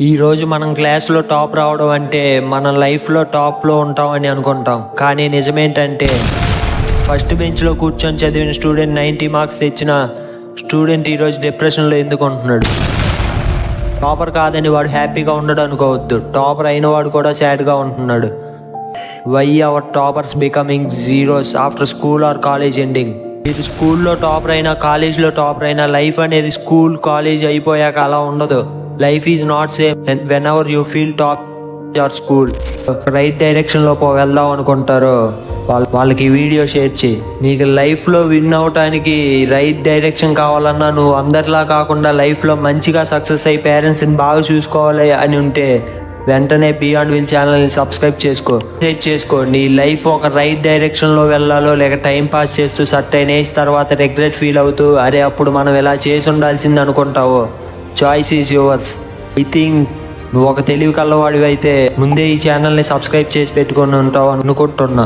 ఈరోజు మనం క్లాస్లో టాప్ రావడం అంటే మన లైఫ్లో టాప్లో ఉంటామని అనుకుంటాం. కానీ నిజమేంటంటే ఫస్ట్ బెంచ్లో కూర్చొని చదివిన స్టూడెంట్ 90 మార్క్స్ తెచ్చిన స్టూడెంట్ ఈరోజు డిప్రెషన్లో ఎందుకు ఉంటున్నాడు? టాపర్ కాదని వాడు హ్యాపీగా ఉండడు అనుకోవద్దు. టాపర్ అయిన వాడు కూడా సాడ్గా ఉంటున్నాడు. Why our toppers becoming zeros after school or college ending? మీరు స్కూల్లో టాపర్ అయినా కాలేజ్లో టాపర్ అయినా లైఫ్ అనేది స్కూల్ కాలేజ్ అయిపోయాక అలా ఉండదు. Life is not same when ever you feel top your school. Right డైరెక్షన్లో వెళ్దాం అనుకుంటారో వాళ్ళకి వీడియో షేర్ చేయి. నీకు లైఫ్లో విన్ అవటానికి రైట్ డైరెక్షన్ కావాలన్నా నువ్వు అందరిలా కాకుండా లైఫ్లో మంచిగా సక్సెస్ అయ్యి పేరెంట్స్ని బాగా చూసుకోవాలి అని ఉంటే వెంటనే బియాండ్ వీల్ ఛానల్ని సబ్స్క్రైబ్ చేసుకో. నీ లైఫ్ ఒక రైట్ డైరెక్షన్లో వెళ్ళాలో లేక టైం పాస్ చేస్తూ సర్టైన్ ఏజ్ తర్వాత రిగ్రెట్ ఫీల్ అవుతూ అరే అప్పుడు మనం ఇలా చేసి ఉండాల్సింది అనుకుంటావో choice is yours. I think నువ్వు ఒక తెలివి కల్లవాడివి అయితే ముందే ఈ ఛానల్ని సబ్స్క్రైబ్ చేసి పెట్టుకొని ఉంటావు అనుకుంటున్నా.